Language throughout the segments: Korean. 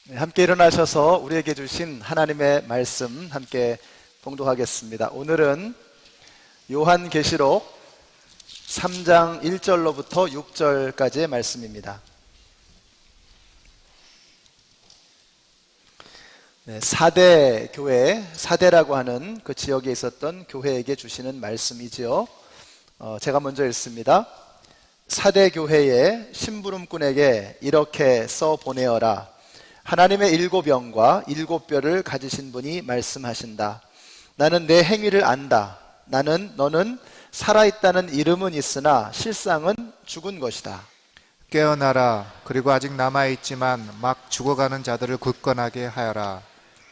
네, 함께 일어나셔서 우리에게 주신 하나님의 말씀 함께 봉독하겠습니다. 오늘은 요한계시록 3장 1절로부터 6절까지의 말씀입니다. 네, 사대 교회, 사대라고 하는 그 지역에 있었던 교회에게 주시는 말씀이지요. 제가 먼저 읽습니다. 사대 교회의 심부름꾼에게 이렇게 써 보내어라. 하나님의 일곱 영과 일곱 뼈를 가지신 분이 말씀하신다. 나는 내 행위를 안다. 너는 살아있다는 이름은 있으나 실상은 죽은 것이다. 깨어나라. 그리고 아직 남아있지만 막 죽어가는 자들을 굳건하게 하여라.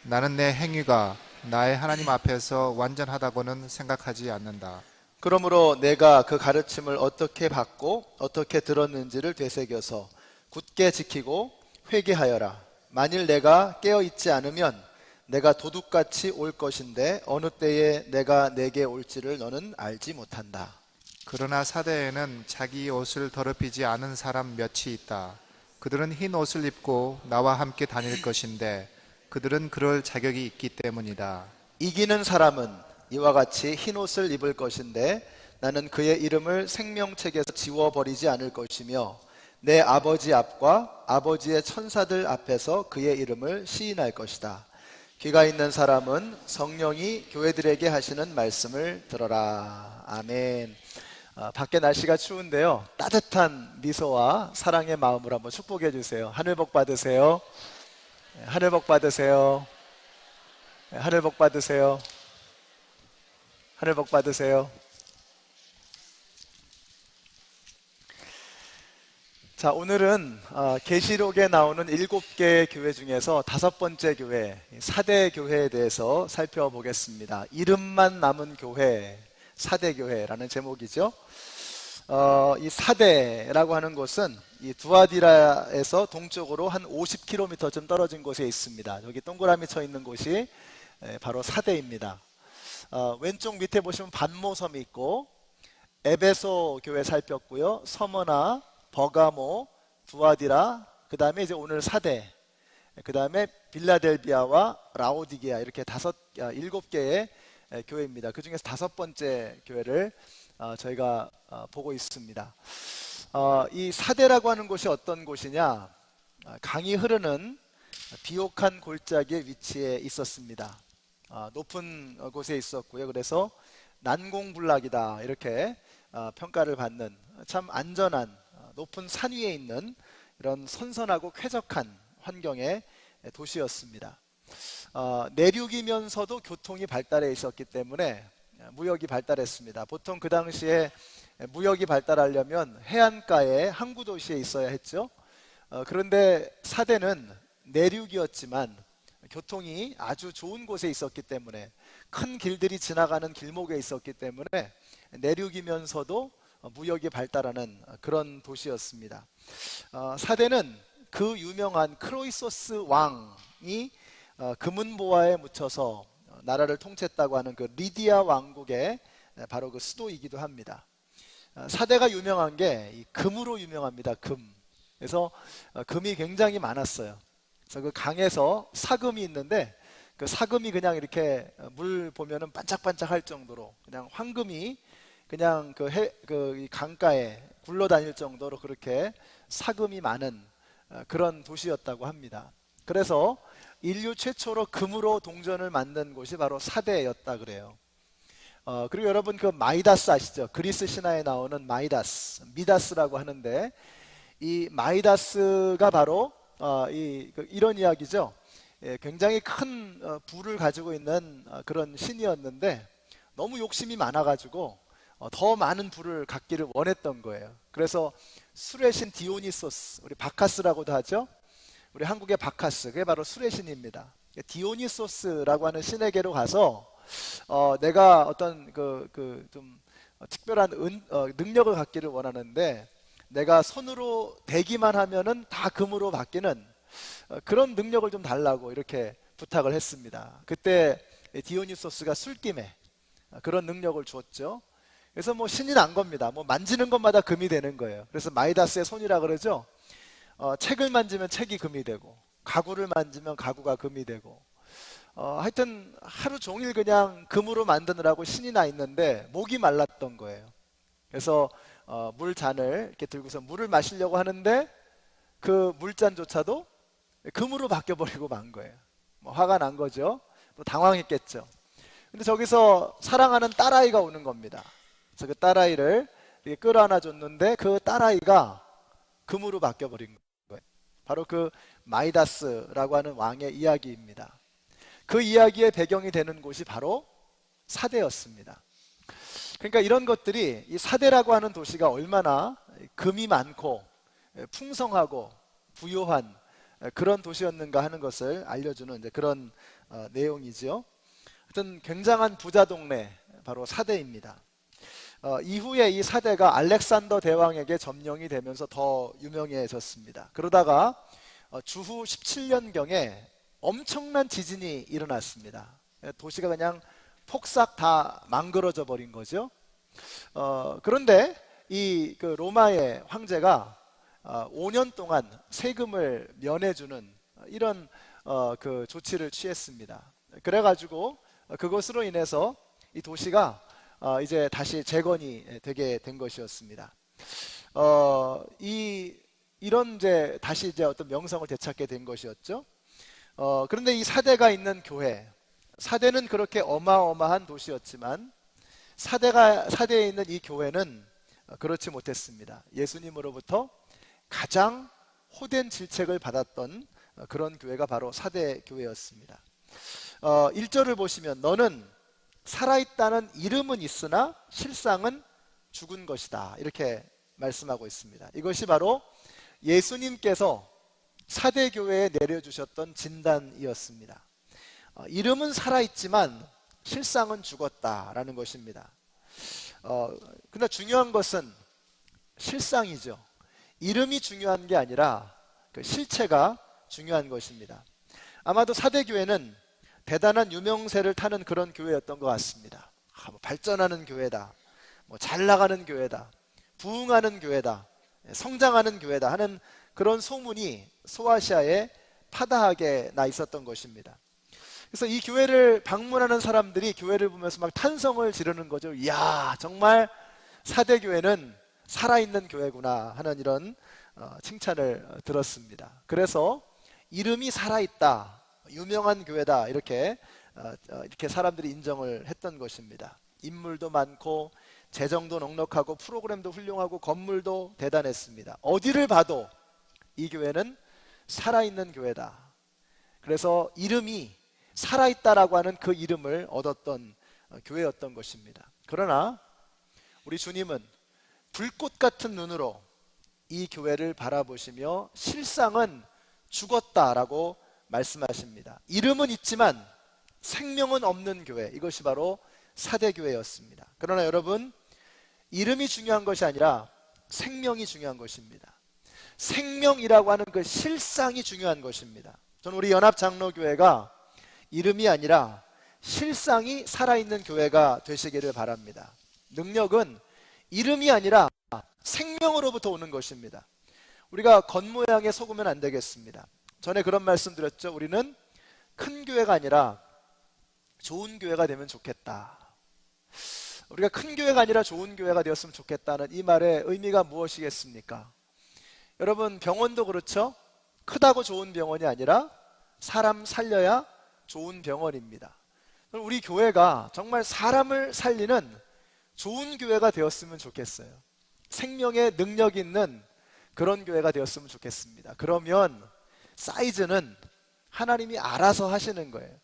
나는 내 행위가 나의 하나님 앞에서 완전하다고는 생각하지 않는다. 그러므로 내가 그 가르침을 어떻게 받고 어떻게 들었는지를 되새겨서 굳게 지키고 회개하여라. 만일 내가 깨어있지 않으면 내가 도둑같이 올 것인데 어느 때에 내가 내게 올지를 너는 알지 못한다. 그러나 사대에는 자기 옷을 더럽히지 않은 사람 몇이 있다. 그들은 흰 옷을 입고 나와 함께 다닐 것인데 그들은 그럴 자격이 있기 때문이다. 이기는 사람은 이와 같이 흰 옷을 입을 것인데 나는 그의 이름을 생명책에서 지워버리지 않을 것이며 내 아버지 앞과 아버지의 천사들 앞에서 그의 이름을 시인할 것이다. 귀가 있는 사람은 성령이 교회들에게 하시는 말씀을 들어라. 아멘. 밖에 날씨가 추운데요, 따뜻한 미소와 사랑의 마음으로 한번 축복해 주세요. 하늘 복 받으세요. 하늘 복 받으세요. 하늘 복 받으세요. 하늘 복 받으세요. 자, 오늘은 계시록에 나오는 7개의 교회 중에서 5번째 교회, 사대 교회에 대해서 살펴보겠습니다. 이름만 남은 교회, 사대 교회라는 제목이죠. 이 사대라고 하는 곳은 이 두아디라에서 동쪽으로 한 50km쯤 떨어진 곳에 있습니다. 여기 동그라미 쳐 있는 곳이 바로 사대입니다. 왼쪽 밑에 보시면 반모섬이 있고, 에베소 교회 살폈고요, 서머나, 버가모, 두아디라, 그 다음에 이제 오늘 사대, 그 다음에 빌라델비아와 라오디게아, 이렇게 7개의 교회입니다. 그 중에서 5번째 교회를 저희가 보고 있습니다. 이 사대라고 하는 곳이 어떤 곳이냐? 강이 흐르는 비옥한 골짜기에 위치해 있었습니다. 높은 곳에 있었고요. 그래서 난공불락이다, 이렇게 평가를 받는 참 안전한 높은 산 위에 있는 이런 선선하고 쾌적한 환경의 도시였습니다. 내륙이면서도 교통이 발달해 있었기 때문에 무역이 발달했습니다. 보통 그 당시에 무역이 발달하려면 해안가에 항구 도시에 있어야 했죠. 그런데 사대는 내륙이었지만 교통이 아주 좋은 곳에 있었기 때문에, 큰 길들이 지나가는 길목에 있었기 때문에 내륙이면서도 무역이 발달하는 그런 도시였습니다. 사대는 그 유명한 크로이소스 왕이 금은보화에 묻혀서 나라를 통치했다고 하는 그 리디아 왕국의 바로 그 수도이기도 합니다. 사대가 유명한 게 이 금으로 유명합니다. 금. 그래서 금이 굉장히 많았어요. 그래서 그 강에서 사금이 있는데 그 사금이 그냥 이렇게 물 보면은 반짝반짝할 정도로 그냥 황금이 그냥 이 강가에 굴러다닐 정도로 그렇게 사금이 많은 그런 도시였다고 합니다. 그래서 인류 최초로 금으로 동전을 만든 곳이 바로 사대였다 그래요. 그리고 여러분 그 마이다스 아시죠? 그리스 신화에 나오는 마이다스, 미다스라고 하는데, 이 마이다스가 바로 이런 이야기죠. 굉장히 큰 부를 가지고 있는 그런 신이었는데 너무 욕심이 많아가지고 더 많은 부를 갖기를 원했던 거예요. 그래서 술의 신 디오니소스, 우리 바카스라고도 하죠. 우리 한국의 바카스, 그게 바로 술의 신입니다. 디오니소스라고 하는 신에게로 가서 내가 어떤 좀 특별한 능력을 갖기를 원하는데, 내가 손으로 대기만 하면은 다 금으로 바뀌는 그런 능력을 좀 달라고 이렇게 부탁을 했습니다. 그때 디오니소스가 술김에 그런 능력을 주었죠. 그래서 뭐 신이 난 겁니다. 뭐 만지는 것마다 금이 되는 거예요. 그래서 마이다스의 손이라 그러죠. 책을 만지면 책이 금이 되고, 가구를 만지면 가구가 금이 되고, 하여튼 하루 종일 그냥 금으로 만드느라고 신이 나 있는데 목이 말랐던 거예요. 그래서 물잔을 이렇게 들고서 물을 마시려고 하는데 그 물잔조차도 금으로 바뀌어버리고 만 거예요. 뭐 화가 난 거죠. 또 당황했겠죠. 근데 저기서 사랑하는 딸아이가 오는 겁니다. 그래서 그 딸아이를 이렇게 끌어안아 줬는데 그 딸아이가 금으로 바뀌어버린 거예요. 바로 그 마이다스라고 하는 왕의 이야기입니다. 그 이야기의 배경이 되는 곳이 바로 사대였습니다. 그러니까 이런 것들이, 이 사대라고 하는 도시가 얼마나 금이 많고 풍성하고 부요한 그런 도시였는가 하는 것을 알려주는 이제 그런 내용이죠. 하여튼 굉장한 부자 동네, 바로 사대입니다. 이후에 이 사대가 알렉산더 대왕에게 점령이 되면서 더 유명해졌습니다. 그러다가 주후 17년경에 엄청난 지진이 일어났습니다. 도시가 그냥 폭삭 다 망그러져 버린 거죠. 그런데 이 그 로마의 황제가 5년 동안 세금을 면해주는 이런 그 조치를 취했습니다. 그래가지고 그것으로 인해서 이 도시가 이제 다시 재건이 되게 된 것이었습니다. 이런 이제 다시 이제 어떤 명성을 되찾게 된 것이었죠. 그런데 이 사대가 있는 교회, 사대는 그렇게 어마어마한 도시였지만 사대에 있는 이 교회는 그렇지 못했습니다. 예수님으로부터 가장 호된 질책을 받았던 그런 교회가 바로 사대 교회였습니다. 1절을 보시면 너는 살아있다는 이름은 있으나 실상은 죽은 것이다, 이렇게 말씀하고 있습니다. 이것이 바로 예수님께서 사대 교회에 내려주셨던 진단이었습니다. 이름은 살아있지만 실상은 죽었다라는 것입니다. 그러나 중요한 것은 실상이죠. 이름이 중요한 게 아니라 그 실체가 중요한 것입니다. 아마도 사대 교회는 대단한 유명세를 타는 그런 교회였던 것 같습니다. 뭐 발전하는 교회다, 뭐 잘 나가는 교회다, 부흥하는 교회다, 성장하는 교회다 하는 그런 소문이 소아시아에 파다하게 나 있었던 것입니다. 그래서 이 교회를 방문하는 사람들이 교회를 보면서 막 탄성을 지르는 거죠. 이야, 정말 사대 교회는 살아있는 교회구나 하는 이런 칭찬을 들었습니다. 그래서 이름이 살아있다, 유명한 교회다, 이렇게 사람들이 인정을 했던 것입니다. 인물도 많고 재정도 넉넉하고 프로그램도 훌륭하고 건물도 대단했습니다. 어디를 봐도 이 교회는 살아있는 교회다. 그래서 이름이 살아있다라고 하는 그 이름을 얻었던 교회였던 것입니다. 그러나 우리 주님은 불꽃 같은 눈으로 이 교회를 바라보시며 실상은 죽었다라고 말씀하십니다. 이름은 있지만 생명은 없는 교회, 이것이 바로 사대교회였습니다. 그러나 여러분, 이름이 중요한 것이 아니라 생명이 중요한 것입니다. 생명이라고 하는 그 실상이 중요한 것입니다. 저는 우리 연합장로교회가 이름이 아니라 실상이 살아있는 교회가 되시기를 바랍니다. 능력은 이름이 아니라 생명으로부터 오는 것입니다. 우리가 겉모양에 속으면 안 되겠습니다. 전에 그런 말씀 드렸죠. 우리는 큰 교회가 아니라 좋은 교회가 되면 좋겠다. 우리가 큰 교회가 아니라 좋은 교회가 되었으면 좋겠다는 이 말의 의미가 무엇이겠습니까? 여러분, 병원도 그렇죠? 크다고 좋은 병원이 아니라 사람 살려야 좋은 병원입니다. 우리 교회가 정말 사람을 살리는 좋은 교회가 되었으면 좋겠어요. 생명의 능력 있는 그런 교회가 되었으면 좋겠습니다. 그러면 사이즈는 하나님이 알아서 하시는 거예요.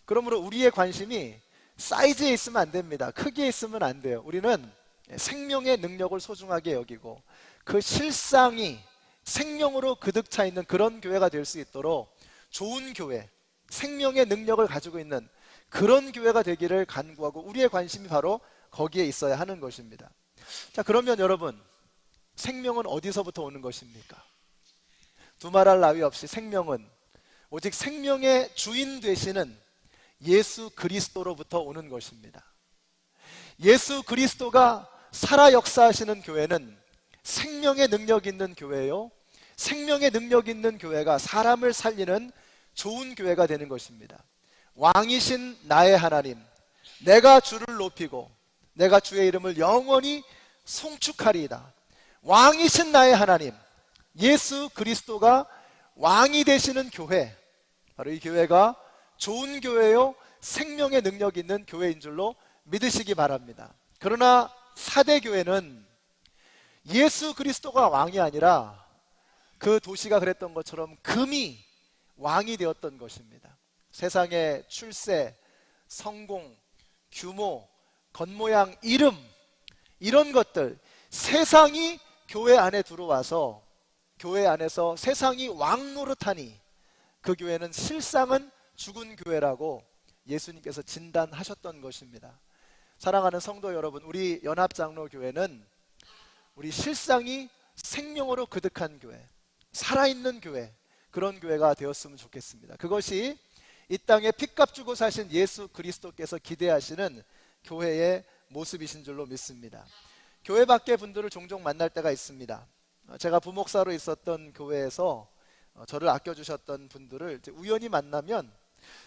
그러므로 우리의 관심이 사이즈에 있으면 안 됩니다. 크기에 있으면 안 돼요. 우리는 생명의 능력을 소중하게 여기고 그 실상이 생명으로 그득 차 있는 그런 교회가 될 수 있도록 좋은 교회, 생명의 능력을 가지고 있는 그런 교회가 되기를 간구하고 우리의 관심이 바로 거기에 있어야 하는 것입니다. 자, 그러면 여러분, 생명은 어디서부터 오는 것입니까? 두말할 나위 없이 생명은 오직 생명의 주인 되시는 예수 그리스도로부터 오는 것입니다. 예수 그리스도가 살아 역사하시는 교회는 생명의 능력 있는 교회요, 생명의 능력 있는 교회가 사람을 살리는 좋은 교회가 되는 것입니다. 왕이신 나의 하나님, 내가 주를 높이고 내가 주의 이름을 영원히 송축하리이다. 왕이신 나의 하나님, 예수 그리스도가 왕이 되시는 교회, 바로 이 교회가 좋은 교회요, 생명의 능력 있는 교회인 줄로 믿으시기 바랍니다. 그러나 사대 교회는 예수 그리스도가 왕이 아니라 그 도시가 그랬던 것처럼 금이 왕이 되었던 것입니다. 세상의 출세, 성공, 규모, 겉모양, 이름, 이런 것들, 세상이 교회 안에 들어와서 교회 안에서 세상이 왕 노릇하니 그 교회는 실상은 죽은 교회라고 예수님께서 진단하셨던 것입니다. 사랑하는 성도 여러분, 우리 연합장로교회는 우리 실상이 생명으로 그득한 교회, 살아있는 교회, 그런 교회가 되었으면 좋겠습니다. 그것이 이 땅에 핏값 주고 사신 예수 그리스도께서 기대하시는 교회의 모습이신 줄로 믿습니다. 교회 밖의 분들을 종종 만날 때가 있습니다. 제가 부목사로 있었던 교회에서 저를 아껴주셨던 분들을 우연히 만나면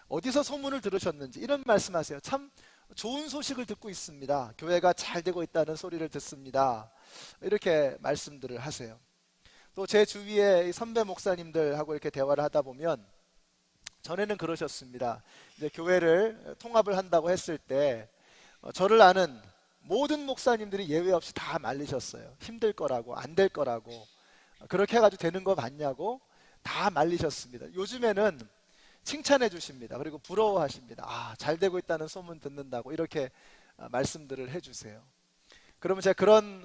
어디서 소문을 들으셨는지 이런 말씀하세요. 참 좋은 소식을 듣고 있습니다. 교회가 잘 되고 있다는 소리를 듣습니다. 이렇게 말씀들을 하세요. 또 제 주위에 선배 목사님들하고 이렇게 대화를 하다 보면 전에는 그러셨습니다. 이제 교회를 통합을 한다고 했을 때 저를 아는 모든 목사님들이 예외 없이 다 말리셨어요. 힘들 거라고, 안 될 거라고, 그렇게 해가지고 되는 거 맞냐고 다 말리셨습니다. 요즘에는 칭찬해 주십니다. 그리고 부러워하십니다. 아, 잘 되고 있다는 소문 듣는다고 이렇게 말씀들을 해주세요. 그러면 제가 그런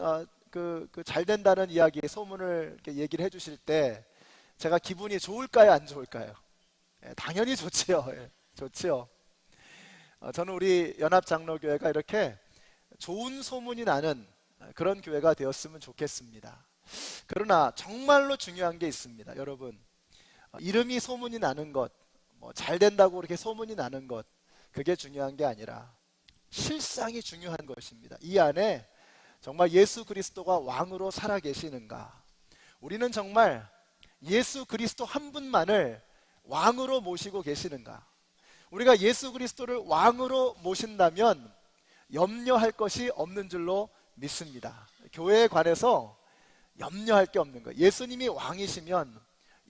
잘 된다는 이야기, 소문을 이렇게 얘기를 해주실 때 제가 기분이 좋을까요, 안 좋을까요? 당연히 좋지요. 좋지요. 저는 우리 연합장로교회가 이렇게 좋은 소문이 나는 그런 교회가 되었으면 좋겠습니다. 그러나 정말로 중요한 게 있습니다. 여러분, 이름이 소문이 나는 것, 잘 된다고 그렇게 소문이 나는 것, 그게 중요한 게 아니라 실상이 중요한 것입니다. 이 안에 정말 예수 그리스도가 왕으로 살아계시는가? 우리는 정말 예수 그리스도 한 분만을 왕으로 모시고 계시는가? 우리가 예수 그리스도를 왕으로 모신다면 염려할 것이 없는 줄로 믿습니다. 교회에 관해서 염려할 게 없는 거예요. 예수님이 왕이시면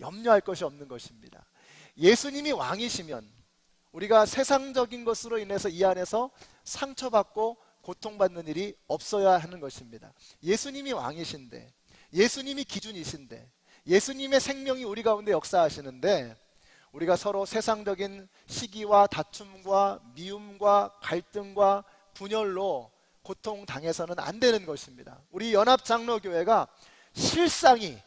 염려할 것이 없는 것입니다. 예수님이 왕이시면 우리가 세상적인 것으로 인해서 이 안에서 상처받고 고통받는 일이 없어야 하는 것입니다. 예수님이 왕이신데, 예수님이 기준이신데, 예수님의 생명이 우리 가운데 역사하시는데 우리가 서로 세상적인 시기와 다툼과 미움과 갈등과 분열로 고통당해서는 안 되는 것입니다. 우리 연합장로교회가 실상이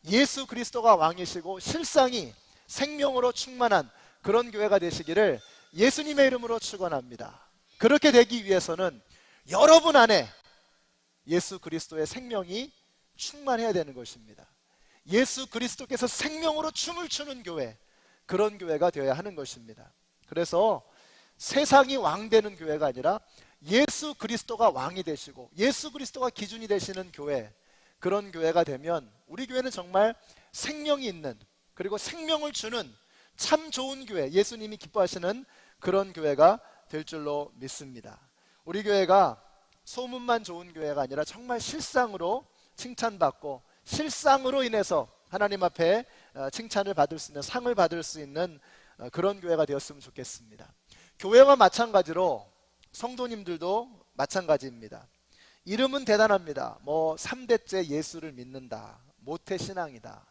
예수 그리스도가 왕이시고 실상이 생명으로 충만한 그런 교회가 되시기를 예수님의 이름으로 축원합니다. 그렇게 되기 위해서는 여러분 안에 예수 그리스도의 생명이 충만해야 되는 것입니다. 예수 그리스도께서 생명으로 춤을 추는 교회, 그런 교회가 되어야 하는 것입니다. 그래서 세상이 왕 되는 교회가 아니라 예수 그리스도가 왕이 되시고 예수 그리스도가 기준이 되시는 교회, 그런 교회가 되면 우리 교회는 정말 생명이 있는, 그리고 생명을 주는 참 좋은 교회, 예수님이 기뻐하시는 그런 교회가 될 줄로 믿습니다. 우리 교회가 소문만 좋은 교회가 아니라 정말 실상으로 칭찬받고 실상으로 인해서 하나님 앞에 칭찬을 받을 수 있는, 상을 받을 수 있는 그런 교회가 되었으면 좋겠습니다. 교회와 마찬가지로 성도님들도 마찬가지입니다. 이름은 대단합니다. 3대째 예수를 믿는다, 모태신앙이다,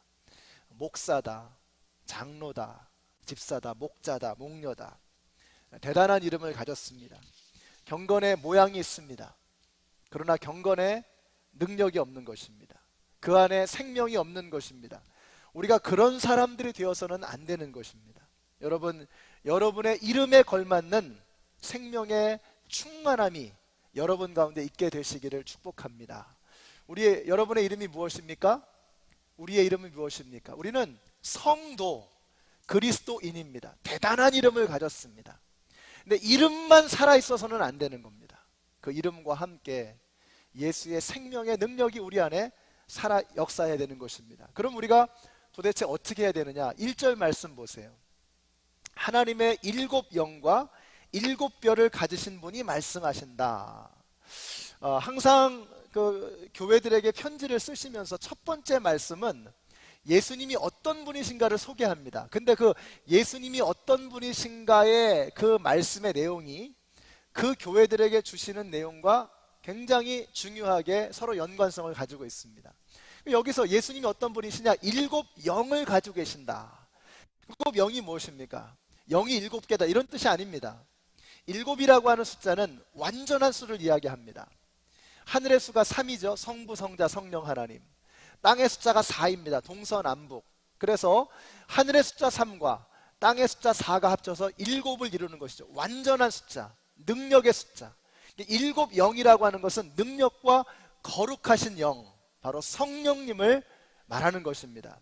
목사다, 장로다, 집사다, 목자다, 목녀다, 대단한 이름을 가졌습니다. 경건의 모양이 있습니다. 그러나 경건에 능력이 없는 것입니다. 그 안에 생명이 없는 것입니다. 우리가 그런 사람들이 되어서는 안 되는 것입니다. 여러분, 여러분의 이름에 걸맞는 생명의 충만함이 여러분 가운데 있게 되시기를 축복합니다. 여러분의 이름이 무엇입니까? 우리의 이름은 무엇입니까? 우리는 성도, 그리스도인입니다. 대단한 이름을 가졌습니다. 근데 이름만 살아있어서는 안 되는 겁니다. 그 이름과 함께 예수의 생명의 능력이 우리 안에 살아 역사해야 되는 것입니다. 그럼 우리가 도대체 어떻게 해야 되느냐? 1절 말씀 보세요. 하나님의 7영과 7뼈를 가지신 분이 말씀하신다. 항상 그 교회들에게 편지를 쓰시면서 첫 번째 말씀은 예수님이 어떤 분이신가를 소개합니다. 근데 그 예수님이 어떤 분이신가의 그 말씀의 내용이 그 교회들에게 주시는 내용과 굉장히 중요하게 서로 연관성을 가지고 있습니다. 여기서 예수님이 어떤 분이시냐? 7영을 가지고 계신다. 7영이 무엇입니까? 0이 7개다 이런 뜻이 아닙니다. 7이라고 하는 숫자는 완전한 수를 이야기합니다. 하늘의 수가 3이죠. 성부, 성자, 성령 하나님. 땅의 숫자가 4입니다. 동서남북. 그래서 하늘의 숫자 3과 땅의 숫자 4가 합쳐서 7을 이루는 것이죠. 완전한 숫자, 능력의 숫자. 7영이라고 하는 것은 능력과 거룩하신 영, 바로 성령님을 말하는 것입니다.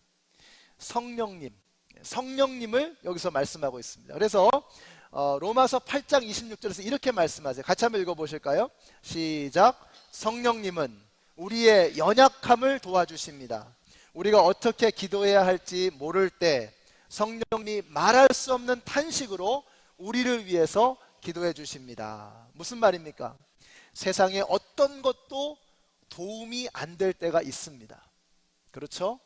성령님을 여기서 말씀하고 있습니다. 그래서 로마서 8장 26절에서 이렇게 말씀하세요. 같이 한번 읽어보실까요? 시작. 성령님은 우리의 연약함을 도와주십니다. 우리가 어떻게 기도해야 할지 모를 때 성령님이 말할 수 없는 탄식으로 우리를 위해서 기도해 주십니다. 무슨 말입니까? 세상에 어떤 것도 도움이 안 될 때가 있습니다. 그렇죠?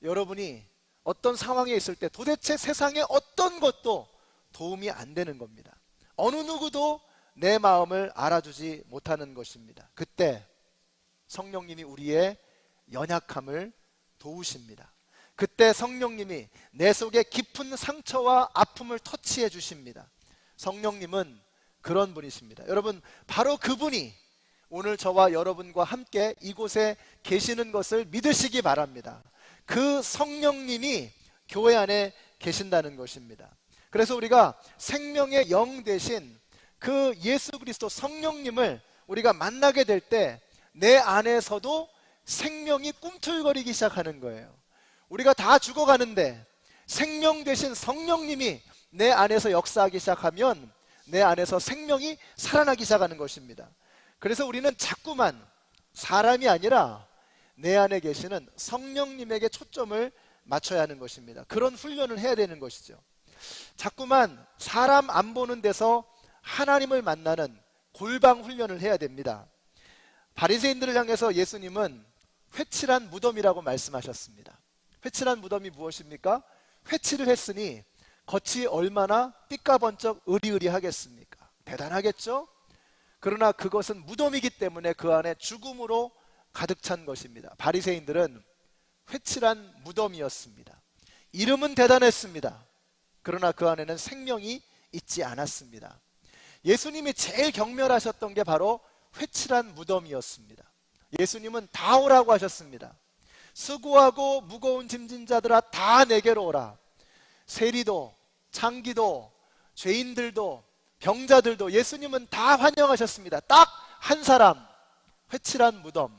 여러분이 어떤 상황에 있을 때 도대체 세상에 어떤 것도 도움이 안 되는 겁니다. 어느 누구도 내 마음을 알아주지 못하는 것입니다. 그때 성령님이 우리의 연약함을 도우십니다. 그때 성령님이 내 속에 깊은 상처와 아픔을 터치해 주십니다. 성령님은 그런 분이십니다. 여러분, 바로 그분이 오늘 저와 여러분과 함께 이곳에 계시는 것을 믿으시기 바랍니다. 그 성령님이 교회 안에 계신다는 것입니다. 그래서 우리가 생명의 영 대신 그 예수 그리스도 성령님을 우리가 만나게 될 때 내 안에서도 생명이 꿈틀거리기 시작하는 거예요. 우리가 다 죽어가는데 생명 대신 성령님이 내 안에서 역사하기 시작하면 내 안에서 생명이 살아나기 시작하는 것입니다. 그래서 우리는 자꾸만 사람이 아니라 내 안에 계시는 성령님에게 초점을 맞춰야 하는 것입니다. 그런 훈련을 해야 되는 것이죠. 자꾸만 사람 안 보는 데서 하나님을 만나는 골방 훈련을 해야 됩니다. 바리새인들을 향해서 예수님은 회칠한 무덤이라고 말씀하셨습니다. 회칠한 무덤이 무엇입니까? 회칠을 했으니 겉이 얼마나 삐까번쩍 으리으리하겠습니까? 대단하겠죠? 그러나 그것은 무덤이기 때문에 그 안에 죽음으로 가득 찬 것입니다. 바리새인들은 회칠한 무덤이었습니다. 이름은 대단했습니다. 그러나 그 안에는 생명이 있지 않았습니다. 예수님이 제일 경멸하셨던 게 바로 회칠한 무덤이었습니다. 예수님은 다 오라고 하셨습니다. 수고하고 무거운 짐진 자들아 다 내게로 오라. 세리도 창기도 죄인들도 병자들도 예수님은 다 환영하셨습니다. 딱 한 사람, 회칠한 무덤,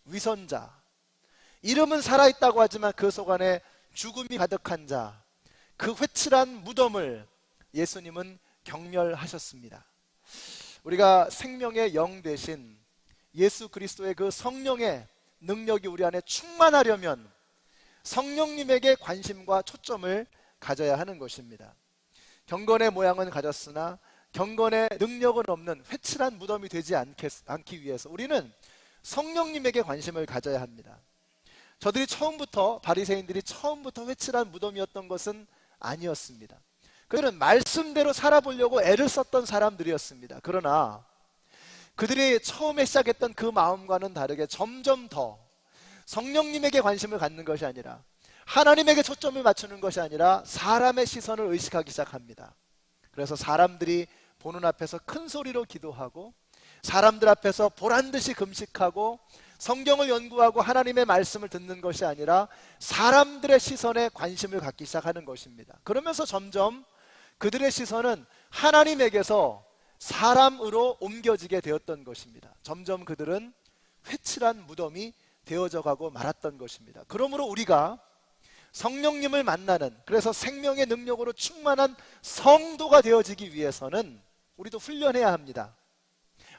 위선자. 이름은 살아있다고 하지만 그 속 안에 죽음이 가득한 자, 그 회칠한 무덤을 예수님은 경멸하셨습니다. 우리가 생명의 영 대신 예수 그리스도의 그 성령의 능력이 우리 안에 충만하려면 성령님에게 관심과 초점을 가져야 하는 것입니다. 경건의 모양은 가졌으나 경건의 능력은 없는 회칠한 무덤이 되지 않기 위해서 우리는 성령님에게 관심을 가져야 합니다. 저들이 바리새인들이 처음부터 회칠한 무덤이었던 것은 아니었습니다. 그들은 말씀대로 살아보려고 애를 썼던 사람들이었습니다. 그러나 그들이 처음에 시작했던 그 마음과는 다르게 점점 더 성령님에게 관심을 갖는 것이 아니라 하나님에게 초점을 맞추는 것이 아니라 사람의 시선을 의식하기 시작합니다. 그래서 사람들이 보는 앞에서 큰 소리로 기도하고 사람들 앞에서 보란듯이 금식하고 성경을 연구하고 하나님의 말씀을 듣는 것이 아니라 사람들의 시선에 관심을 갖기 시작하는 것입니다. 그러면서 점점 그들의 시선은 하나님에게서 사람으로 옮겨지게 되었던 것입니다. 점점 그들은 회칠한 무덤이 되어져 가고 말았던 것입니다. 그러므로 우리가 성령님을 만나는, 그래서 생명의 능력으로 충만한 성도가 되어지기 위해서는 우리도 훈련해야 합니다.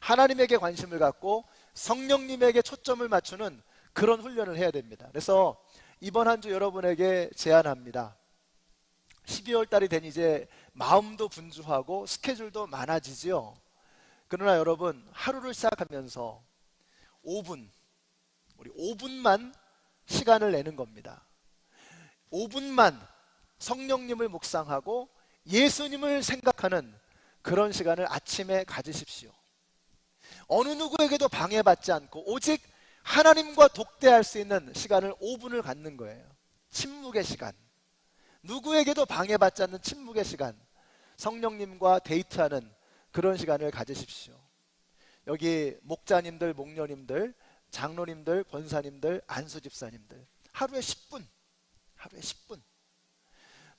하나님에게 관심을 갖고 성령님에게 초점을 맞추는 그런 훈련을 해야 됩니다. 그래서 이번 한 주 여러분에게 제안합니다. 12월 달이 되니 이제 마음도 분주하고 스케줄도 많아지지요. 그러나 여러분, 하루를 시작하면서 5분, 우리 5분만 시간을 내는 겁니다. 5분만 성령님을 묵상하고 예수님을 생각하는 그런 시간을 아침에 가지십시오. 어느 누구에게도 방해받지 않고 오직 하나님과 독대할 수 있는 시간을 5분을 갖는 거예요. 침묵의 시간. 누구에게도 방해받지 않는 침묵의 시간. 성령님과 데이트하는 그런 시간을 가지십시오. 여기 목자님들, 목녀님들, 장로님들, 권사님들, 안수집사님들, 하루에 10분, 하루에 10분.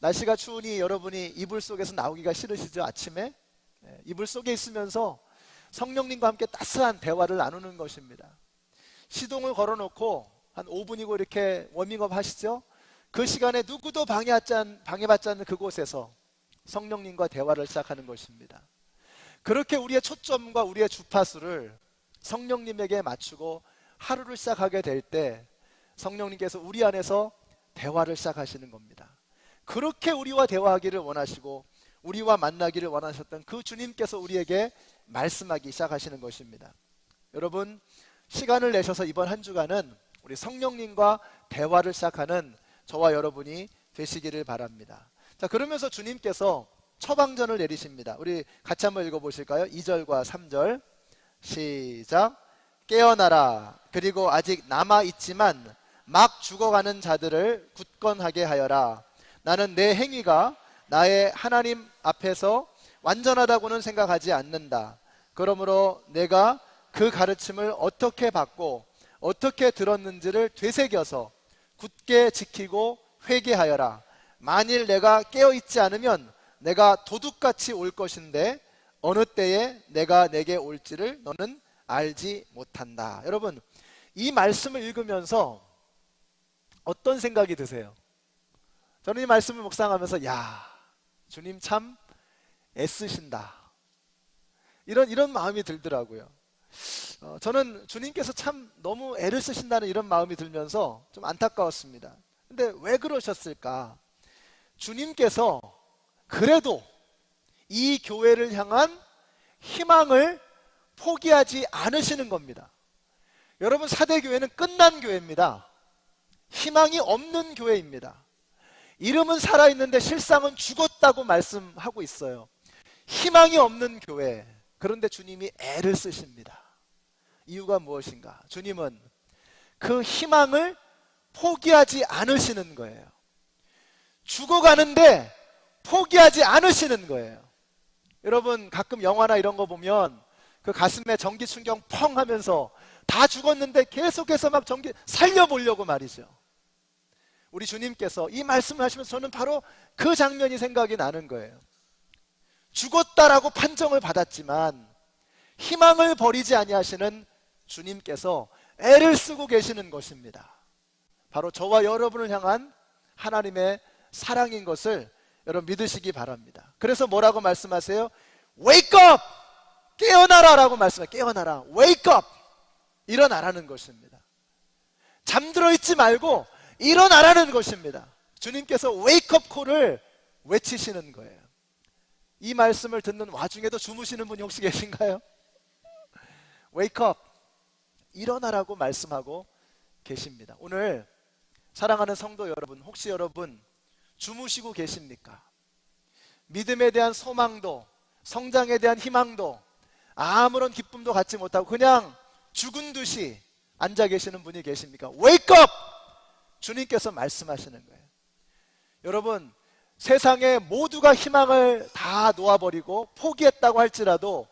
날씨가 추우니 여러분이 이불 속에서 나오기가 싫으시죠? 아침에 이불 속에 있으면서 성령님과 함께 따스한 대화를 나누는 것입니다. 시동을 걸어놓고 한 5분이고 이렇게 워밍업 하시죠? 그 시간에 누구도 방해받지 않는 그곳에서 성령님과 대화를 시작하는 것입니다. 그렇게 우리의 초점과 우리의 주파수를 성령님에게 맞추고 하루를 시작하게 될 때 성령님께서 우리 안에서 대화를 시작하시는 겁니다. 그렇게 우리와 대화하기를 원하시고 우리와 만나기를 원하셨던 그 주님께서 우리에게 말씀하기 시작하시는 것입니다. 여러분, 시간을 내셔서 이번 한 주간은 우리 성령님과 대화를 시작하는 저와 여러분이 되시기를 바랍니다. 자, 그러면서 주님께서 처방전을 내리십니다. 우리 같이 한번 읽어보실까요? 2절과 3절 시작. 깨어나라. 그리고 아직 남아있지만 막 죽어가는 자들을 굳건하게 하여라. 나는 내 행위가 나의 하나님 앞에서 완전하다고는 생각하지 않는다. 그러므로 내가 그 가르침을 어떻게 받고 어떻게 들었는지를 되새겨서 굳게 지키고 회개하여라. 만일 내가 깨어있지 않으면 내가 도둑같이 올 것인데 어느 때에 내가 내게 올지를 너는 알지 못한다. 여러분, 이 말씀을 읽으면서 어떤 생각이 드세요? 저는 이 말씀을 묵상하면서 야, 주님 참 애쓰신다, 이런 마음이 들더라고요. 저는 주님께서 참 너무 애를 쓰신다는 이런 마음이 들면서 좀 안타까웠습니다. 근데 왜 그러셨을까? 주님께서 그래도 이 교회를 향한 희망을 포기하지 않으시는 겁니다. 여러분, 사대교회는 끝난 교회입니다. 희망이 없는 교회입니다. 이름은 살아있는데 실상은 죽었다고 말씀하고 있어요. 희망이 없는 교회. 그런데 주님이 애를 쓰십니다. 이유가 무엇인가? 주님은 그 희망을 포기하지 않으시는 거예요. 죽어가는데 포기하지 않으시는 거예요. 여러분, 가끔 영화나 이런 거 보면 그 가슴에 전기 충격 펑 하면서 다 죽었는데 계속해서 막 전기 살려보려고 말이죠. 우리 주님께서 이 말씀을 하시면서 저는 바로 그 장면이 생각이 나는 거예요. 죽었다라고 판정을 받았지만 희망을 버리지 아니하시는 주님께서 애를 쓰고 계시는 것입니다. 바로 저와 여러분을 향한 하나님의 사랑인 것을 여러분 믿으시기 바랍니다. 그래서 뭐라고 말씀하세요? Wake up! 깨어나라 라고 말씀해요. 깨어나라. Wake up! 일어나라는 것입니다. 잠들어 있지 말고 일어나라는 것입니다. 주님께서 Wake up call을 외치시는 거예요. 이 말씀을 듣는 와중에도 주무시는 분이 혹시 계신가요? Wake up! 일어나라고 말씀하고 계십니다. 오늘 사랑하는 성도 여러분, 혹시 여러분 주무시고 계십니까? 믿음에 대한 소망도 성장에 대한 희망도 아무런 기쁨도 갖지 못하고 그냥 죽은 듯이 앉아 계시는 분이 계십니까? Wake up! 주님께서 말씀하시는 거예요. 여러분, 세상에 모두가 희망을 다 놓아버리고 포기했다고 할지라도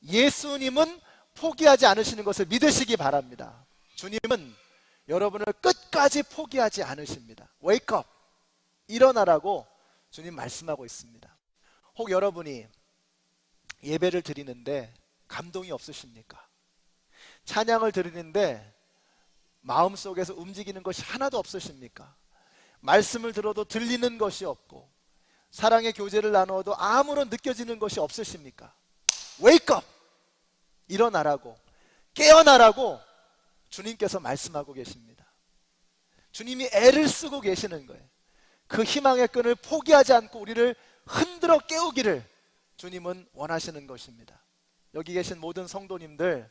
예수님은 포기하지 않으시는 것을 믿으시기 바랍니다. 주님은 여러분을 끝까지 포기하지 않으십니다. Wake up! 일어나라고 주님 말씀하고 있습니다. 혹 여러분이 예배를 드리는데 감동이 없으십니까? 찬양을 드리는데 마음속에서 움직이는 것이 하나도 없으십니까? 말씀을 들어도 들리는 것이 없고 사랑의 교제를 나누어도 아무런 느껴지는 것이 없으십니까? Wake up! 일어나라고, 깨어나라고 주님께서 말씀하고 계십니다. 주님이 애를 쓰고 계시는 거예요. 그 희망의 끈을 포기하지 않고 우리를 흔들어 깨우기를 주님은 원하시는 것입니다. 여기 계신 모든 성도님들,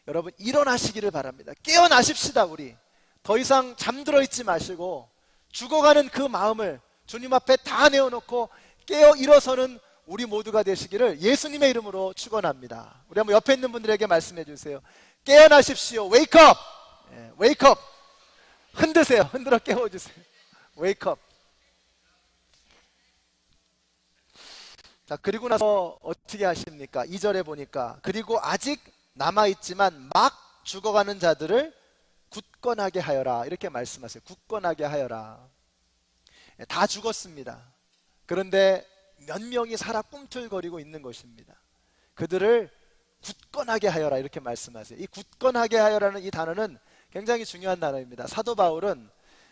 여러분 일어나시기를 바랍니다. 깨어나십시다. 우리 더 이상 잠들어 있지 마시고 죽어가는 그 마음을 주님 앞에 다 내어놓고 깨어 일어서는 우리 모두가 되시기를 예수님의 이름으로 축원합니다. 우리 한번 옆에 있는 분들에게 말씀해 주세요. 깨어나십시오. Wake up. Wake up. 흔드세요. 흔들어 깨워주세요. Wake up. 자, 그리고 나서 어떻게 하십니까? 2절에 보니까 그리고 아직 남아있지만 막 죽어가는 자들을 굳건하게 하여라, 이렇게 말씀하세요. 굳건하게 하여라. 다 죽었습니다. 그런데 몇 명이 살아 꿈틀거리고 있는 것입니다. 그들을 굳건하게 하여라, 이렇게 말씀하세요. 이 굳건하게 하여라는 이 단어는 굉장히 중요한 단어입니다. 사도 바울은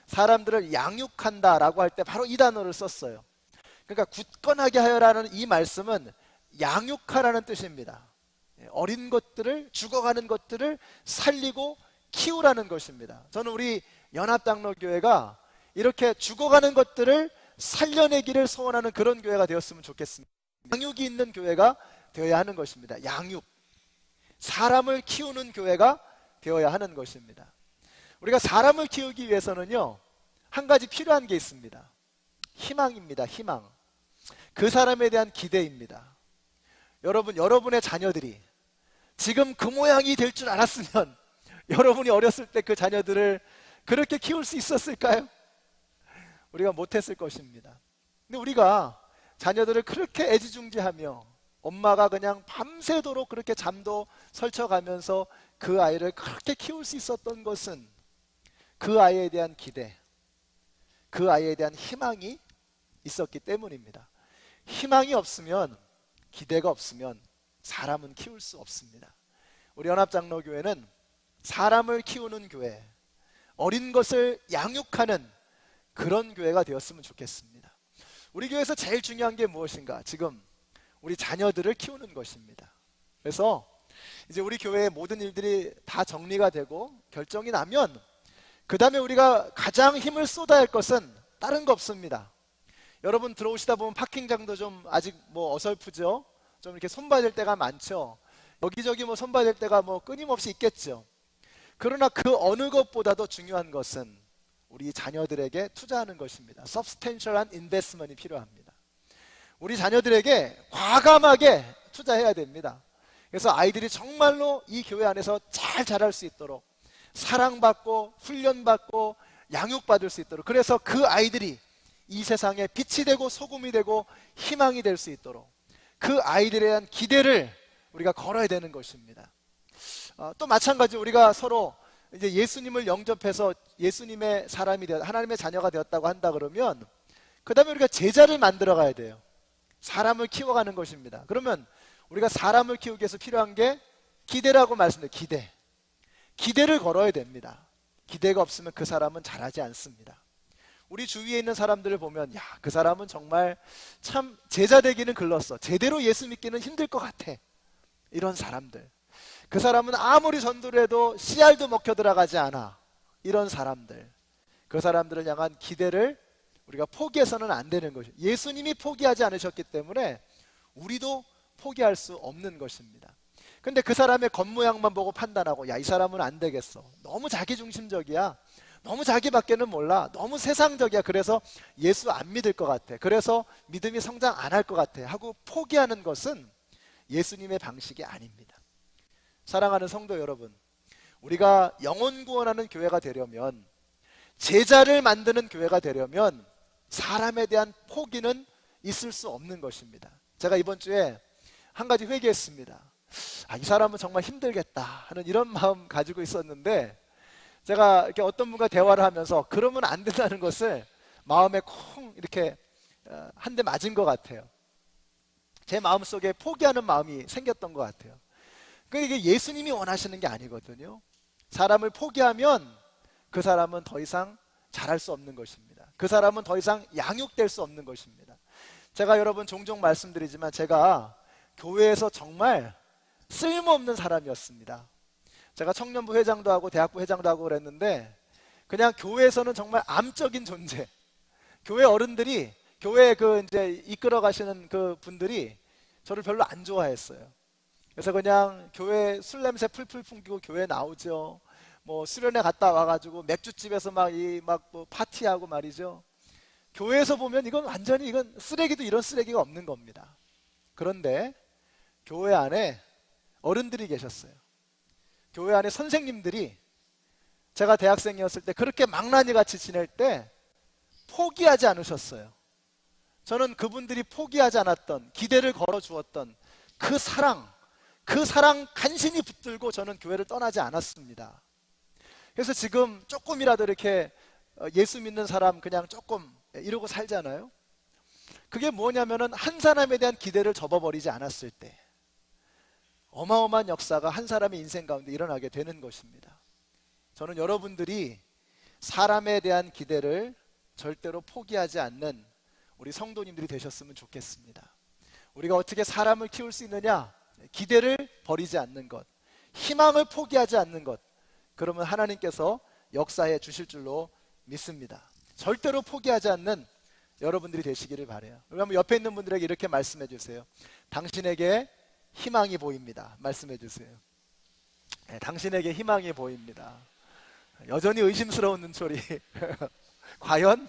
사람들을 양육한다라고 할 때 바로 이 단어를 썼어요. 그러니까 굳건하게 하여라는 이 말씀은 양육하라는 뜻입니다. 어린 것들을, 죽어가는 것들을 살리고 키우라는 것입니다. 저는 우리 연합장로교회가 이렇게 죽어가는 것들을 살려내기를 소원하는 그런 교회가 되었으면 좋겠습니다. 양육이 있는 교회가 되어야 하는 것입니다. 양육, 사람을 키우는 교회가 되어야 하는 것입니다. 우리가 사람을 키우기 위해서는요, 한 가지 필요한 게 있습니다. 희망입니다. 희망. 그 사람에 대한 기대입니다. 여러분, 여러분의 자녀들이 지금 그 모양이 될 줄 알았으면 여러분이 어렸을 때 그 자녀들을 그렇게 키울 수 있었을까요? 우리가 못했을 것입니다. 근데 우리가 자녀들을 그렇게 애지중지하며 엄마가 그냥 밤새도록 그렇게 잠도 설쳐가면서 그 아이를 그렇게 키울 수 있었던 것은 그 아이에 대한 기대, 그 아이에 대한 희망이 있었기 때문입니다. 희망이 없으면, 기대가 없으면 사람은 키울 수 없습니다. 우리 연합장로교회는 사람을 키우는 교회, 어린 것을 양육하는 그런 교회가 되었으면 좋겠습니다. 우리 교회에서 제일 중요한 게 무엇인가? 지금 우리 자녀들을 키우는 것입니다. 그래서 이제 우리 교회의 모든 일들이 다 정리가 되고 결정이 나면 그 다음에 우리가 가장 힘을 쏟아야 할 것은 다른 거 없습니다. 여러분 들어오시다 보면 파킹장도 좀 아직 뭐 어설프죠? 좀 이렇게 손봐야 될 때가 많죠? 여기저기 뭐 손봐야 될 때가 뭐 끊임없이 있겠죠? 그러나 그 어느 것보다도 중요한 것은 우리 자녀들에게 투자하는 것입니다. substantial한 investment이 필요합니다. 우리 자녀들에게 과감하게 투자해야 됩니다. 그래서 아이들이 정말로 이 교회 안에서 잘 자랄 수 있도록 사랑받고 훈련받고 양육받을 수 있도록, 그래서 그 아이들이 이 세상에 빛이 되고 소금이 되고 희망이 될 수 있도록 그 아이들에 대한 기대를 우리가 걸어야 되는 것입니다. 또 마찬가지 우리가 서로 이제 예수님을 영접해서 예수님의 사람이 되어 하나님의 자녀가 되었다고 한다 그러면 그 다음에 우리가 제자를 만들어 가야 돼요. 사람을 키워가는 것입니다. 그러면 우리가 사람을 키우기 위해서 필요한 게 기대라고 말씀드려요. 기대를 걸어야 됩니다. 기대가 없으면 그 사람은 자라지 않습니다. 우리 주위에 있는 사람들을 보면, 야, 그 사람은 정말 참 제자 되기는 글렀어, 제대로 예수 믿기는 힘들 것 같아, 이런 사람들. 그 사람은 아무리 전도를 해도 씨알도 먹혀 들어가지 않아, 이런 사람들. 그 사람들을 향한 기대를 우리가 포기해서는 안 되는 것이죠. 예수님이 포기하지 않으셨기 때문에 우리도 포기할 수 없는 것입니다. 근데 그 사람의 겉모양만 보고 판단하고, 야, 이 사람은 안 되겠어, 너무 자기중심적이야, 너무 자기밖에는 몰라, 너무 세상적이야, 그래서 예수 안 믿을 것 같아, 그래서 믿음이 성장 안 할 것 같아 하고 포기하는 것은 예수님의 방식이 아닙니다. 사랑하는 성도 여러분, 우리가 영혼 구원하는 교회가 되려면, 제자를 만드는 교회가 되려면 사람에 대한 포기는 있을 수 없는 것입니다. 제가 이번 주에 한 가지 회개했습니다. 이 사람은 정말 힘들겠다 하는 이런 마음 가지고 있었는데, 제가 이렇게 어떤 분과 대화를 하면서 그러면 안 된다는 것을 마음에 콩 이렇게 한 대 맞은 것 같아요. 제 마음속에 포기하는 마음이 생겼던 것 같아요. 그러니까 이게 예수님이 원하시는 게 아니거든요. 사람을 포기하면 그 사람은 더 이상 자랄 수 없는 것입니다. 그 사람은 더 이상 양육될 수 없는 것입니다. 제가 여러분 종종 말씀드리지만 제가 교회에서 정말 쓸모없는 사람이었습니다. 제가 청년부 회장도 하고 대학부 회장도 하고 그랬는데 그냥 교회에서는 정말 암적인 존재. 교회 어른들이 교회 그 이제 이끌어 가시는 그 분들이 저를 별로 안 좋아했어요. 그래서 그냥 교회 술 냄새 풀풀 풍기고 교회 나오죠. 뭐 수련회 갔다 와가지고 맥주집에서 뭐 파티하고 말이죠. 교회에서 보면 이건 완전히 이건 쓰레기도 이런 쓰레기가 없는 겁니다. 그런데 교회 안에 어른들이 계셨어요. 교회 안에 선생님들이 제가 대학생이었을 때 그렇게 망나니 같이 지낼 때 포기하지 않으셨어요. 저는 그분들이 포기하지 않았던, 기대를 걸어 주었던 그 사랑 간신히 붙들고 저는 교회를 떠나지 않았습니다. 그래서 지금 조금이라도 이렇게 예수 믿는 사람 그냥 조금 이러고 살잖아요. 그게 뭐냐면은 한 사람에 대한 기대를 접어버리지 않았을 때 어마어마한 역사가 한 사람의 인생 가운데 일어나게 되는 것입니다. 저는 여러분들이 사람에 대한 기대를 절대로 포기하지 않는 우리 성도님들이 되셨으면 좋겠습니다. 우리가 어떻게 사람을 키울 수 있느냐? 기대를 버리지 않는 것, 희망을 포기하지 않는 것, 그러면 하나님께서 역사해 주실 줄로 믿습니다. 절대로 포기하지 않는 여러분들이 되시기를 바라요. 그러면 옆에 있는 분들에게 이렇게 말씀해 주세요. 당신에게 희망이 보입니다. 말씀해 주세요. 네, 당신에게 희망이 보입니다. 여전히 의심스러운 눈초리. 과연?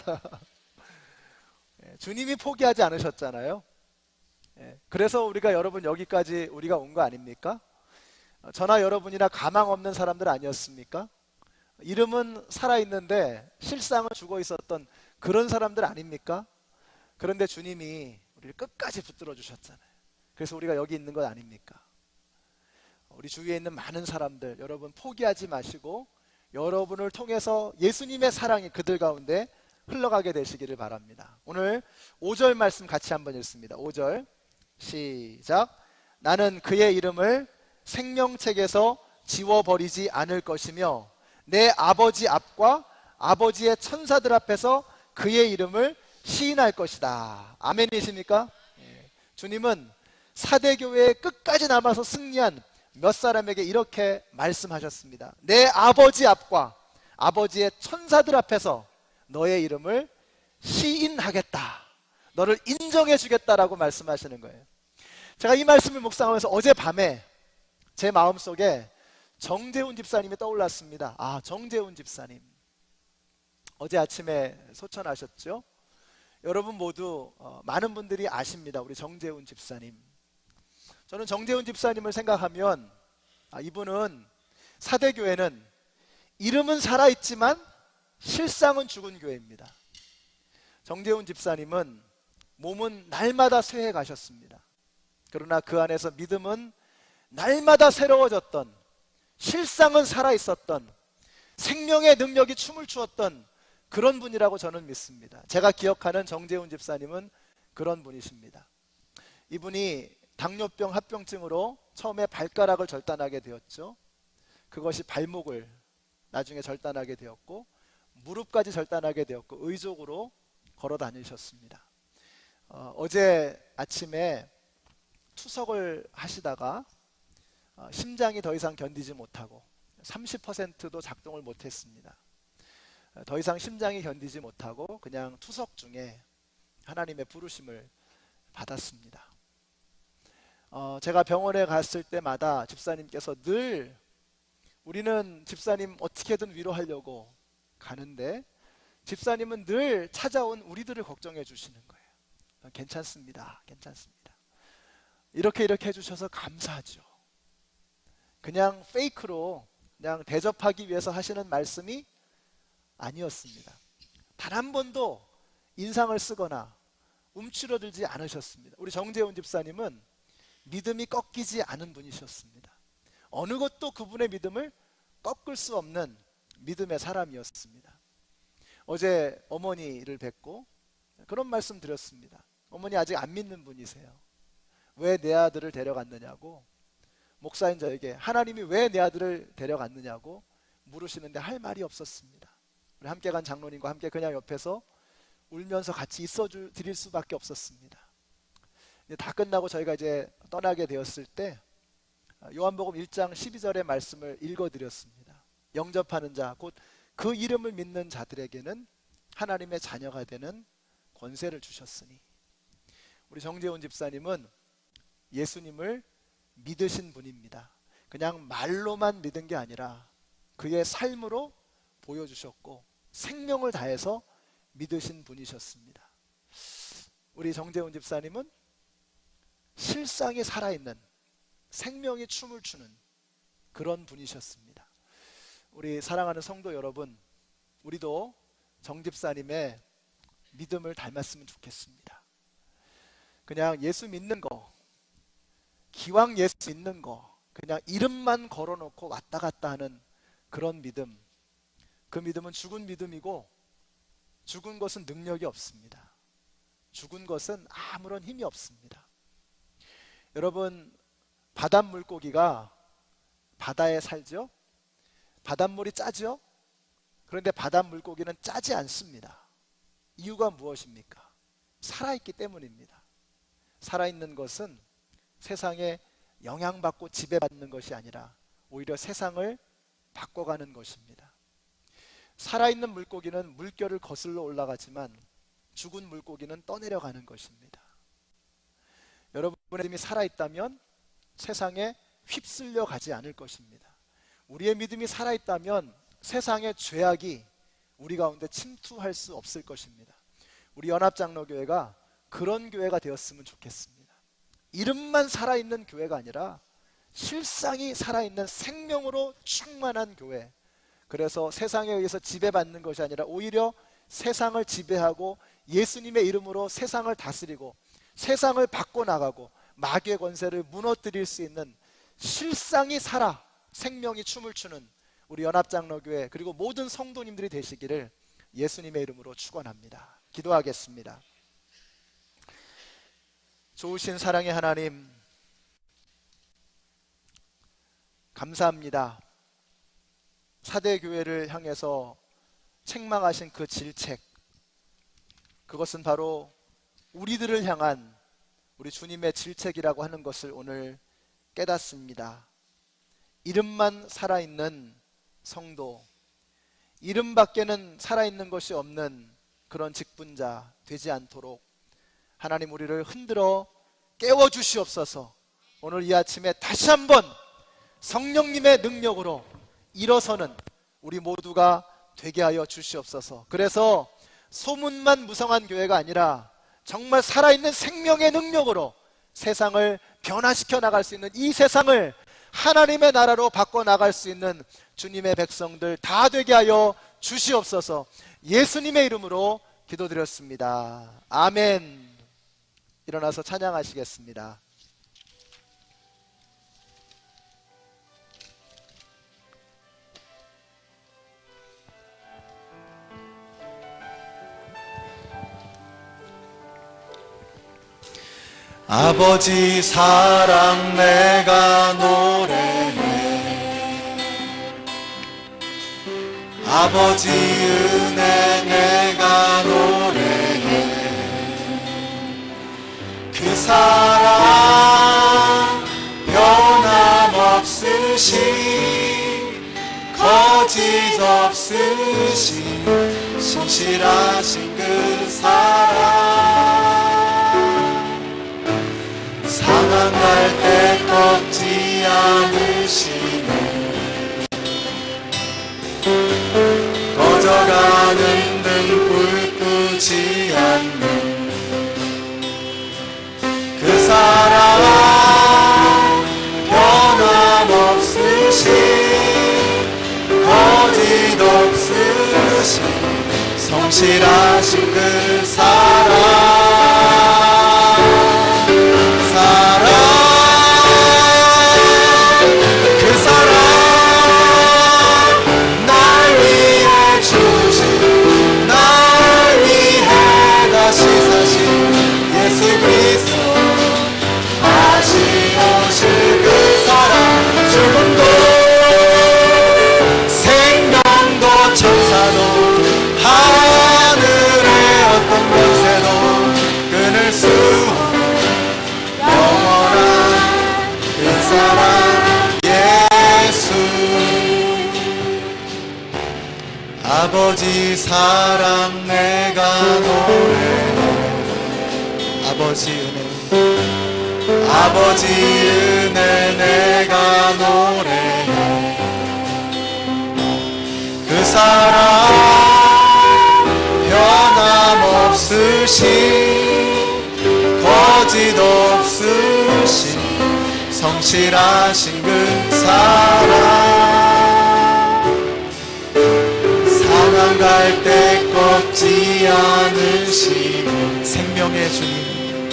주님이 포기하지 않으셨잖아요. 그래서 우리가 여러분 여기까지 우리가 온 거 아닙니까? 저나 여러분이나 가망 없는 사람들 아니었습니까? 이름은 살아있는데 실상은 죽어 있었던 그런 사람들 아닙니까? 그런데 주님이 우리를 끝까지 붙들어 주셨잖아요. 그래서 우리가 여기 있는 것 아닙니까? 우리 주위에 있는 많은 사람들 여러분 포기하지 마시고 여러분을 통해서 예수님의 사랑이 그들 가운데 흘러가게 되시기를 바랍니다. 오늘 5절 말씀 같이 한번 읽습니다. 5절 시작. 나는 그의 이름을 생명책에서 지워버리지 않을 것이며 내 아버지 앞과 아버지의 천사들 앞에서 그의 이름을 시인할 것이다. 아멘이십니까? 주님은 사대교회에 끝까지 남아서 승리한 몇 사람에게 이렇게 말씀하셨습니다. 내 아버지 앞과 아버지의 천사들 앞에서 너의 이름을 시인하겠다. 너를 인정해 주겠다라고 말씀하시는 거예요. 제가 이 말씀을 묵상하면서 어젯밤에 제 마음속에 정재훈 집사님이 떠올랐습니다. 아, 정재훈 집사님. 어제 아침에 소천하셨죠? 여러분 모두 많은 분들이 아십니다. 우리 정재훈 집사님. 저는 정재훈 집사님을 생각하면 이분은 사대교회는 이름은 살아있지만 실상은 죽은 교회입니다. 정재훈 집사님은 몸은 날마다 쇠해 가셨습니다. 그러나 그 안에서 믿음은 날마다 새로워졌던, 실상은 살아있었던, 생명의 능력이 춤을 추었던 그런 분이라고 저는 믿습니다. 제가 기억하는 정재훈 집사님은 그런 분이십니다. 이분이 당뇨병 합병증으로 처음에 발가락을 절단하게 되었죠. 그것이 발목을 나중에 절단하게 되었고 무릎까지 절단하게 되었고 의족으로 걸어 다니셨습니다. 어제 아침에 투석을 하시다가 심장이 더 이상 견디지 못하고 30%도 작동을 못했습니다. 더 이상 심장이 견디지 못하고 그냥 투석 중에 하나님의 부르심을 받았습니다. 제가 병원에 갔을 때마다 집사님께서 늘 우리는 집사님 어떻게든 위로하려고 가는데 집사님은 늘 찾아온 우리들을 걱정해 주시는 거예요. 괜찮습니다. 괜찮습니다. 이렇게 해주셔서 감사하죠. 그냥 페이크로 그냥 대접하기 위해서 하시는 말씀이 아니었습니다. 단 한 번도 인상을 쓰거나 움츠러들지 않으셨습니다. 우리 정재훈 집사님은 믿음이 꺾이지 않은 분이셨습니다. 어느 것도 그분의 믿음을 꺾을 수 없는 믿음의 사람이었습니다. 어제 어머니를 뵙고 그런 말씀 드렸습니다. 어머니 아직 안 믿는 분이세요. 왜 내 아들을 데려갔느냐고 목사인 저에게 하나님이 왜 내 아들을 데려갔느냐고 물으시는데 할 말이 없었습니다. 우리 함께 간 장로님과 함께 그냥 옆에서 울면서 같이 있어 드릴 수밖에 없었습니다. 다 끝나고 저희가 이제 떠나게 되었을 때 요한복음 1장 12절의 말씀을 읽어드렸습니다. 영접하는 자, 곧 그 이름을 믿는 자들에게는 하나님의 자녀가 되는 권세를 주셨으니. 우리 정재훈 집사님은 예수님을 믿으신 분입니다. 그냥 말로만 믿은 게 아니라 그의 삶으로 보여주셨고 생명을 다해서 믿으신 분이셨습니다. 우리 정재훈 집사님은 실상이 살아있는, 생명이 춤을 추는 그런 분이셨습니다. 우리 사랑하는 성도 여러분, 우리도 정 집사님의 믿음을 닮았으면 좋겠습니다. 그냥 예수 믿는 거, 기왕 예수 믿는 거, 그냥 이름만 걸어놓고 왔다 갔다 하는 그런 믿음, 그 믿음은 죽은 믿음이고 죽은 것은 능력이 없습니다. 죽은 것은 아무런 힘이 없습니다. 여러분, 바닷물고기가 바다에 살죠? 바닷물이 짜죠? 그런데 바닷물고기는 짜지 않습니다. 이유가 무엇입니까? 살아있기 때문입니다. 살아있는 것은 세상에 영향받고 지배받는 것이 아니라 오히려 세상을 바꿔가는 것입니다. 살아있는 물고기는 물결을 거슬러 올라가지만 죽은 물고기는 떠내려가는 것입니다. 여러분의 믿음이 살아있다면 세상에 휩쓸려 가지 않을 것입니다. 우리의 믿음이 살아있다면 세상의 죄악이 우리 가운데 침투할 수 없을 것입니다. 우리 연합장로교회가 그런 교회가 되었으면 좋겠습니다. 이름만 살아있는 교회가 아니라 실상이 살아있는 생명으로 충만한 교회. 그래서 세상에 의해서 지배받는 것이 아니라 오히려 세상을 지배하고 예수님의 이름으로 세상을 다스리고 세상을 바꿔나가고 마귀의 권세를 무너뜨릴 수 있는 실상이 살아 생명이 춤을 추는 우리 연합장로교회 그리고 모든 성도님들이 되시기를 예수님의 이름으로 축원합니다. 기도하겠습니다. 좋으신 사랑의 하나님, 감사합니다. 사대교회를 향해서 책망하신 그 질책, 그것은 바로 우리들을 향한 우리 주님의 질책이라고 하는 것을 오늘 깨닫습니다. 이름만 살아있는 성도, 이름밖에는 살아있는 것이 없는 그런 직분자 되지 않도록 하나님 우리를 흔들어 깨워주시옵소서. 오늘 이 아침에 다시 한번 성령님의 능력으로 일어서는 우리 모두가 되게 하여 주시옵소서. 그래서 소문만 무성한 교회가 아니라 정말 살아있는 생명의 능력으로 세상을 변화시켜 나갈 수 있는, 이 세상을 하나님의 나라로 바꿔 나갈 수 있는 주님의 백성들 다 되게 하여 주시옵소서. 예수님의 이름으로 기도드렸습니다. 아멘. 일어나서 찬양하시겠습니다. 아버지 사랑 내가 노래해, 아버지 은혜 내가 노래해. 그 사랑 변함없으신, 거짓 없으신, 신실하신 그 사랑, 상한 때 꺾지 않으시네. 꺼져가는 등불 끄지 않는 그 사랑, 변함없으신, 거짓 없으신, 성실하신 그 사랑, 그 사랑, 날 위해 주신, 날 위해 다시 사신 예수 그리스도, 다시 오실 그 사랑, 죽음도 생명도 천사도 하늘의 어떤 권세도 아버지 사랑 내가 노래해. 아버지 은혜 아버지 은혜 내가 노래해. 그 사랑 변함없으신 거짓 없으신 성실하신 그 사랑 상한 갈 때 꺾지 않으시는 생명의 주님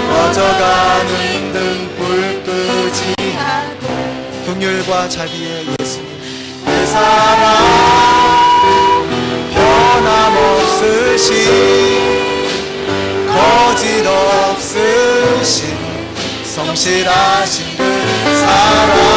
꺼져가는 등불 끄지 긍휼과 자비의 예수님 그 사랑 변함없으신 거짓 없으신 성실하신 그 사랑